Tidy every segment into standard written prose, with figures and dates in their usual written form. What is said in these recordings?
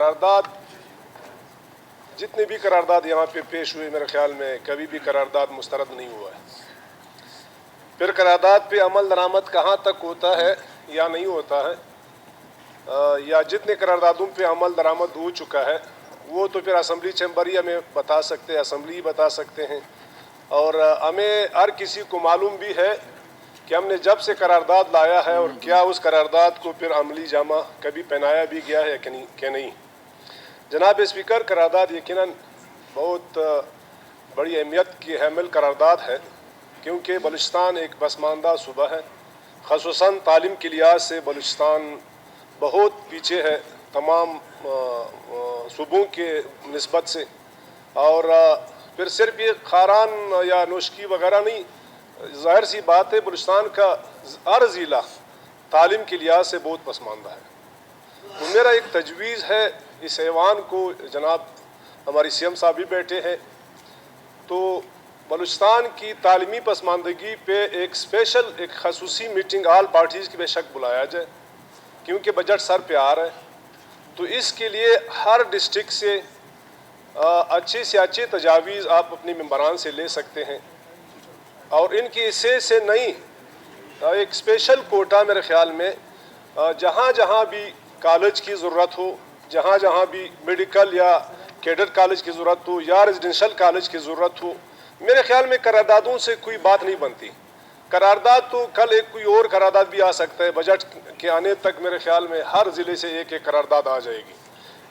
करारदाद जितने भी करारदाद यहाँ पे पेश हुए, मेरे ख्याल में कभी भी करारदाद मुस्तरद नहीं हुआ है। फिर करारदाद पे अमल दरामद कहाँ तक होता है या नहीं होता है, या जितने करारदादों पे अमल दरामद हो चुका है वो तो फिर असम्बली चैम्बर ही हमें बता सकते हैं, असम्बली ही बता सकते हैं। और हमें हर किसी को मालूम भी है कि हमने जब से करारदाद लाया है और क्या उस करारदाद को फिर अमली जामा कभी पहनाया भी गया है कि नहीं। जनाब स्पीकर, करारदाद यकीनन बहुत बड़ी अहमियत की हामिल करारदाद है, क्योंकि बलूचिस्तान एक पसमानदा सूबा है। ख़ुसूसन तालीम के लिहाज से बलूचिस्तान बहुत पीछे है तमाम सूबों के निस्बत से। और फिर सिर्फ ये खारान या नोशकी वगैरह नहीं, ज़ाहिर सी बात है बलूचिस्तान का हर ज़िला तालीम के लिहाज से बहुत पसमानदा है। तो मेरा एक तजवीज़ है इस ऐवान को, जनाब हमारी सीएम साहब भी बैठे हैं, तो बलूचिस्तान की तालीमी पसमानदगी पे एक स्पेशल एक खसूसी मीटिंग आल पार्टीज़ की बेशक बुलाया जाए, क्योंकि बजट सर पे आ रहा है। तो इसके लिए हर डिस्ट्रिक्ट से अच्छे से अच्छे तजावीज़ आप अपने मेंबरान से ले सकते हैं, और इनकी हिस्से से नहीं एक स्पेशल कोटा मेरे ख्याल में जहाँ जहाँ भी कॉलेज की ज़रूरत हो, जहाँ जहाँ भी मेडिकल या कैडेट कॉलेज की ज़रूरत हो या रेजिडेंशल कॉलेज की ज़रूरत हो, मेरे ख्याल में करारदादों से कोई बात नहीं बनती। करारदाद तो कल एक कोई और करारदाद भी आ सकता है, बजट के आने तक मेरे ख्याल में हर ज़िले से एक एक करारदाद आ जाएगी।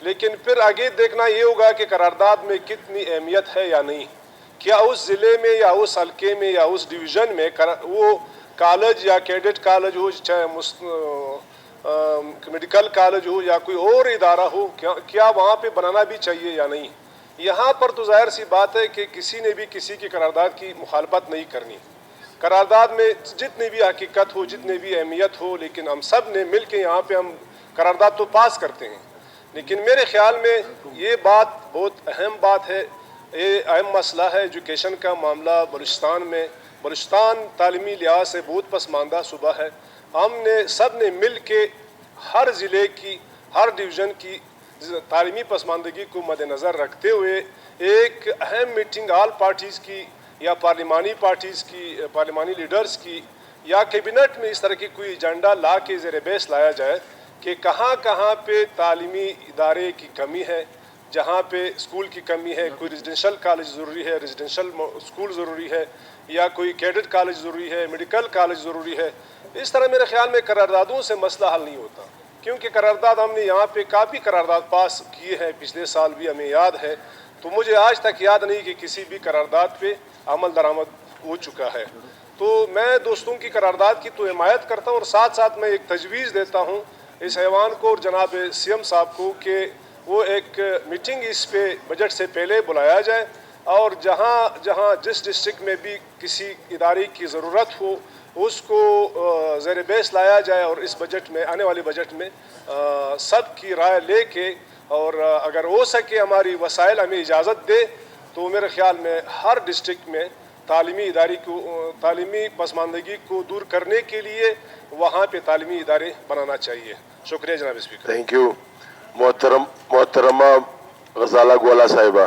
लेकिन फिर आगे देखना ये होगा कि करारदाद में कितनी अहमियत है या नहीं, क्या उस ज़िले में या उस हल्के में या उस डिवीज़न में वो कॉलेज या कैडेट कॉलेज हो, चाहे मेडिकल कॉलेज हो या कोई और इदारा हो, क्या वहाँ पे बनाना भी चाहिए या नहीं। यहाँ पर तो ज़ाहिर सी बात है कि किसी ने भी किसी की करारदाद की मुखालफत नहीं करनी। करारदाद में जितनी भी हकीकत हो, जितनी भी अहमियत हो, लेकिन हम सब ने मिल के यहाँ पे हम करारदाद तो पास करते हैं। लेकिन मेरे ख्याल में ये बात बहुत अहम बात है, ये अहम मसला है एजुकेशन का मामला बलूचिस्तान में। बलूचिस्तान तालीमी लिहाज से बहुत पसमानदा सूबा है। हमने सब ने मिल के हर ज़िले की, हर डिवीज़न की तालीमी पसमानदगी को मद्देनज़र रखते हुए एक अहम मीटिंग आल पार्टीज़ की या पार्लिमानी पार्टीज़ की, पार्लिमानी लीडर्स की या कैबिनेट में इस तरह की कोई एजेंडा ला के ज़ेर बहस लाया जाए कि कहाँ कहाँ पे तालीमी इदारे की कमी है, जहाँ पे स्कूल की कमी है, कोई रेजिडेंशल कॉलेज ज़रूरी है, रेजिडेंशल स्कूल ज़रूरी है, या कोई कैडेट कॉलेज ज़रूरी है, मेडिकल कॉलेज ज़रूरी है। इस तरह मेरे ख्याल में करारदादों से मसला हल नहीं होता, क्योंकि करारदाद हमने यहाँ पे काफ़ी करारदाद पास किए हैं, पिछले साल भी हमें याद है। तो मुझे आज तक याद नहीं कि किसी भी करारदाद पे अमल दरामद हो चुका है। तो मैं दोस्तों की करारदाद की तो हिमायत करता हूँ, और साथ साथ मैं एक तजवीज़ देता हूँ इस ऐवान को और जनाब सीएम साहब को कि वो एक मीटिंग इस पे बजट से पहले बुलाया जाए, और जहाँ जहाँ जिस डिस्ट्रिक्ट में भी किसी इदारे की ज़रूरत हो उसको ज़ेर बहस लाया जाए, और इस बजट में, आने वाले बजट में सब की राय ले के, और अगर हो सके हमारी वसाइल हमें इजाज़त दे तो मेरे ख्याल में हर डिस्ट्रिक्ट में तालीमी इदारे को, तालीमी पसमानदगी को दूर करने के लिए वहाँ पे तालीमी इदारे बनाना चाहिए। शुक्रिया जनाब स्पीकर। Thank you. मोहतरमा गजाला गोला साहिबा।